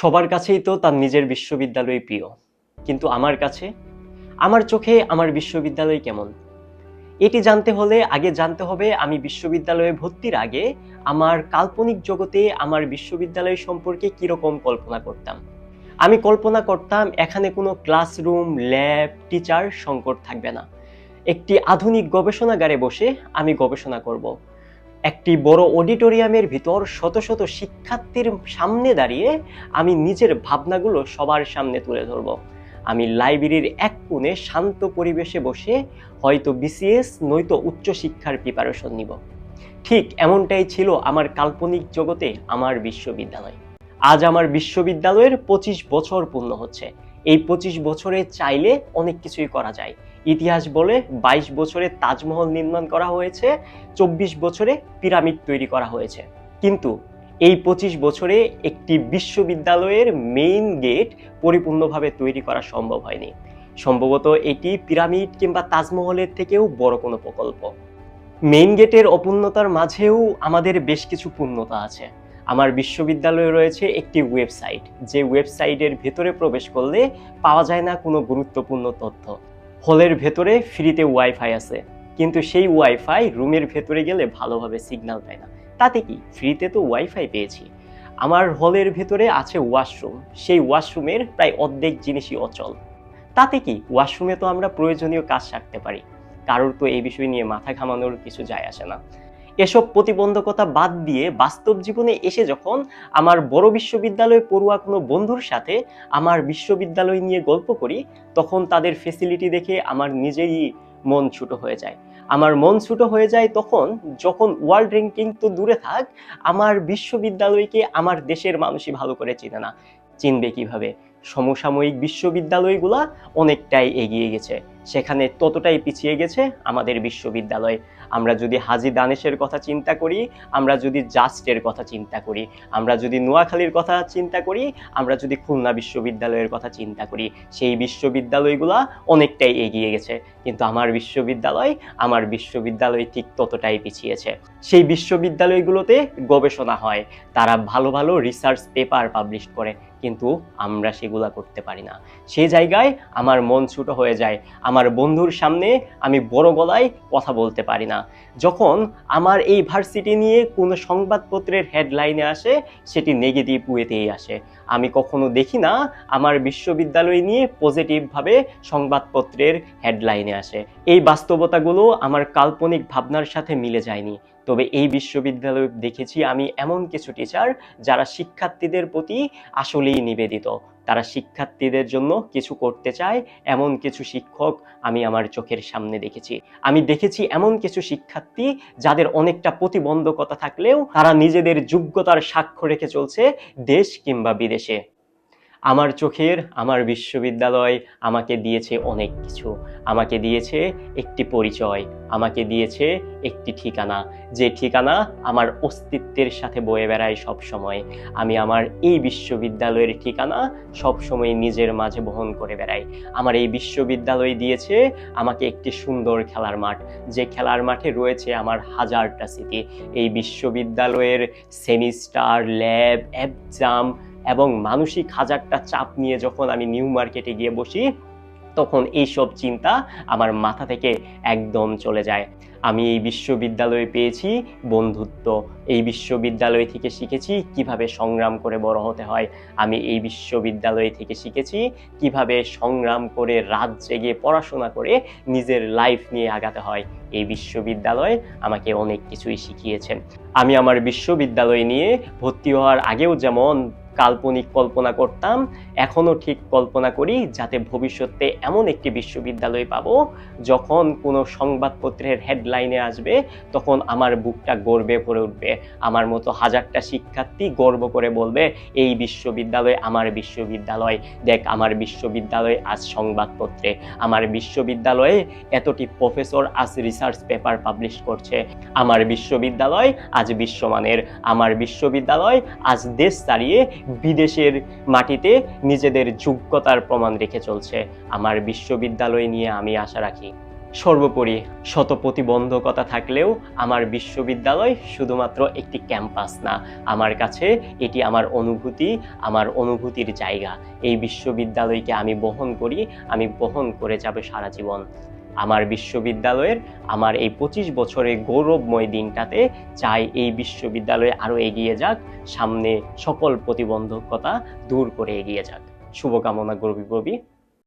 সবার কাছেই তো তার নিজের বিশ্ববিদ্যালয় প্রিয়, কিন্তু আমার কাছে আমার চোখে আমার বিশ্ববিদ্যালয় কেমন এটি জানতে হলে আগে জানতে হবে আমি বিশ্ববিদ্যালয়ে ভর্তির আগে আমার কাল্পনিক জগতে আমার বিশ্ববিদ্যালয় সম্পর্কে কিরকম কল্পনা করতাম। আমি কল্পনা করতাম এখানে কোনো ক্লাসরুম, ল্যাব, টিচার সংকট থাকবে না। একটি আধুনিক গবেষণাগারে বসে আমি গবেষণা করব। একটি বড় অডিটোরিয়ামের ভিতর শত শত শিক্ষার্থীর সামনে দাঁড়িয়ে আমি নিজের ভাবনাগুলো সবার সামনে তুলে ধরব। আমি লাইব্রেরির এক কোণে শান্ত পরিবেশে বসে হয়তো বিসিএস নয়তো উচ্চশিক্ষার প্রিপারেশন নিব। ঠিক এমনটাই ছিল আমার কাল্পনিক জগতে আমার বিশ্ববিদ্যালয়। আজ আমার বিশ্ববিদ্যালয়ের 25 বছর পূর্ণ হচ্ছে। এই 25 বছরে চাইলে অনেক কিছুই করা যায়। ইতিহাস বলে 22 বছরে তাজমহল নির্মাণ করা হয়েছে, 24 বছরে পিরামিড তৈরি করা হয়েছে। কিন্তু এই 25 বছরে একটি বিশ্ববিদ্যালয়ের মেইন গেট পরিপূর্ণভাবে তৈরি করা সম্ভব হয়নি। সম্ভবত এটি পিরামিড কিংবা তাজমহলের থেকেও বড় কোনো প্রকল্প। মেইন গেটের অপূর্ণতার মাঝেও আমাদের বেশ কিছু পূর্ণতা আছে। আমার বিশ্ববিদ্যালয়ে রয়েছে একটি ওয়েবসাইট, যে ওয়েবসাইটের ভেতরে প্রবেশ করলে পাওয়া যায় না কোনো গুরুত্বপূর্ণ তথ্য। হলের ভেতরে ফ্রিতে ওয়াইফাই আছে, কিন্তু সেই ওয়াইফাই রুমের ভেতরে গেলে ভালোভাবে সিগন্যাল পায় না। তাতে কি, ফ্রিতে তো ওয়াইফাই পেয়েছি। আমার হলের ভেতরে আছে ওয়াশরুম, সেই ওয়াশরুমের প্রায় অর্ধেক জিনিসই অচল। তাতে কি, ওয়াশরুমে তো আমরা প্রয়োজনীয় কাজ সারতে পারি, কারোর তো এই বিষয় নিয়ে মাথা ঘামানোর কিছু যায় আসে না। এসব প্রতিবন্ধকতা বাদ দিয়ে বাস্তব জীবনে এসে যখন আমার বড় বিশ্ববিদ্যালয়ে পড়ুয়া কোনো বন্ধুর সাথে আমার বিশ্ববিদ্যালয় নিয়ে গল্প করি, তখন তাদের ফেসিলিটি দেখে আমার নিজেরই মন ছোটো হয়ে যায়। আমার মন ছোটো হয়ে যায় তখন যখন ওয়ার্ল্ড র্যাঙ্কিং তো দূরে থাক, আমার বিশ্ববিদ্যালয়কে আমার দেশের মানুষই ভালো করে চিনে না। চিনবে কিভাবে? সমসাময়িক বিশ্ববিদ্যালয়গুলা অনেকটাই এগিয়ে গেছে, সেখানে ততটাই পিছিয়ে গেছে আমাদের বিশ্ববিদ্যালয়। আমরা যদি হাজী দানেশের কথা চিন্তা করি, আমরা যদি জাস্টের কথা চিন্তা করি, আমরা যদি নোয়াখালীর কথা চিন্তা করি, আমরা যদি খুলনা বিশ্ববিদ্যালয়ের কথা চিন্তা করি, সেই বিশ্ববিদ্যালয়গুলা অনেকটাই এগিয়ে গেছে। কিন্তু আমার বিশ্ববিদ্যালয় ঠিক ততটাই পিছিয়েছে। সেই বিশ্ববিদ্যালয়গুলোতে গবেষণা হয়, তারা ভালো ভালো রিসার্চ পেপার পাবলিশ করে, কিন্তু আমরা সেগুলা করতে পারি না। সেই জায়গায় আমার মন ছোটো হয়ে যায়। আমার বন্ধুর সামনে আমি বড় গলায় কথা বলতে পারি না। যখন আমার এই ভার্সিটি নিয়ে কোনো সংবাদপত্রের হেডলাইনে আসে, সেটি নেগেটিভ ওয়েতেই আসে। আমি কখনো দেখি না আমার বিশ্ববিদ্যালয় নিয়ে পজিটিভভাবে সংবাদপত্রের হেডলাইনে আসে। এই বাস্তবতাগুলো আমার কাল্পনিক ভাবনার সাথে মিলে যায়নি। তবে এই বিশ্ববিদ্যালয়ে দেখেছি আমি এমন কিছু টিচার যারা শিক্ষার্থীদের প্রতি আসলেই নিবেদিত। তারা শিক্ষার্থীদের জন্য কিছু করতে চায়, এমন কিছু শিক্ষক আমি আমার চোখের সামনে দেখেছি। আমি দেখেছি এমন কিছু শিক্ষার্থী যাদের অনেকটা প্রতিবন্ধকতা থাকলেও তারা নিজেদের যোগ্যতার সাক্ষ্য রেখে চলছে দেশ কিংবা বিদেশে। আমার চোখের আমার বিশ্ববিদ্যালয় আমাকে দিয়েছে অনেক কিছু। আমাকে দিয়েছে একটি পরিচয়, আমাকে দিয়েছে একটি ঠিকানা, যে ঠিকানা আমার অস্তিত্বের সাথে বয়ে বেড়ায় সব সময়। আমি আমার এই বিশ্ববিদ্যালয়ের ঠিকানা সব সময় নিজের মাঝে বহন করে বেড়াই। আমার এই বিশ্ববিদ্যালয় দিয়েছে আমাকে একটি সুন্দর খেলার মাঠ, যে খেলার মাঠে রয়েছে আমার হাজারটা স্মৃতি। এই বিশ্ববিদ্যালয়ের সেমিস্টার, ল্যাব, এক্সাম এবং মানসিক হাজারটা চাপ নিয়ে যখন আমি নিউ মার্কেটে গিয়ে বসি, তখন এইসব চিন্তা আমার মাথা থেকে একদম চলে যায়। আমি এই বিশ্ববিদ্যালয়ে পেয়েছি বন্ধুত্ব। এই বিশ্ববিদ্যালয় থেকে শিখেছি কিভাবে সংগ্রাম করে বড় হতে হয়। আমি এই বিশ্ববিদ্যালয় থেকে শিখেছি কিভাবে সংগ্রাম করে রাত জেগে পড়াশোনা করে নিজের লাইফ নিয়ে আগাতে হয়। এই বিশ্ববিদ্যালয় আমাকে অনেক কিছুই শিখিয়েছেন। আমি আমার বিশ্ববিদ্যালয় নিয়ে ভর্তি হওয়ার আগেও যেমন কাল্পনিক কল্পনা করতাম, এখনো ঠিক কল্পনা করি যাতে ভবিষ্যতে এমন একটি বিশ্ববিদ্যালয় পাবো, যখন কোনো সংবাদপত্রের হেডলাইনে আসবে তখন আমার বুকটা গর্বে ভরে উঠবে। আমার মতো হাজারটা শিক্ষার্থী গর্ব করে বলবে, এই বিশ্ববিদ্যালয় আমার বিশ্ববিদ্যালয়, দেখ আমার বিশ্ববিদ্যালয় আজ সংবাদপত্রে, আমার বিশ্ববিদ্যালয়ে এতটি প্রফেসর আজ রিসার্চ পেপার পাবলিশ করছে, আমার বিশ্ববিদ্যালয় আজ বিশ্বমানের, আমার বিশ্ববিদ্যালয় আজ দেশ ছাড়িয়ে বিদেশের মাটিতে নিজেদের যোগ্যতার প্রমাণ রেখে চলছে। আমার বিশ্ববিদ্যালয় নিয়ে আমি আশা রাখি সর্বোপরি শত প্রতিবন্ধকতা থাকলেও আমার বিশ্ববিদ্যালয় শুধুমাত্র একটি ক্যাম্পাস না, আমার কাছে এটি আমার অনুভূতি, আমার অনুভূতির জায়গা। এই বিশ্ববিদ্যালয়কে আমি বহন করি, আমি বহন করে যাব সারা জীবন। আমার বিশ্ববিদ্যালয়ের আমার এই 25 বছরের গৌরবময় দিনটাতে চাই এই বিশ্ববিদ্যালয়ে আরও এগিয়ে যাক, সামনে সকল প্রতিবন্ধকতা দূর করে এগিয়ে যাক। শুভকামনা গর্বী।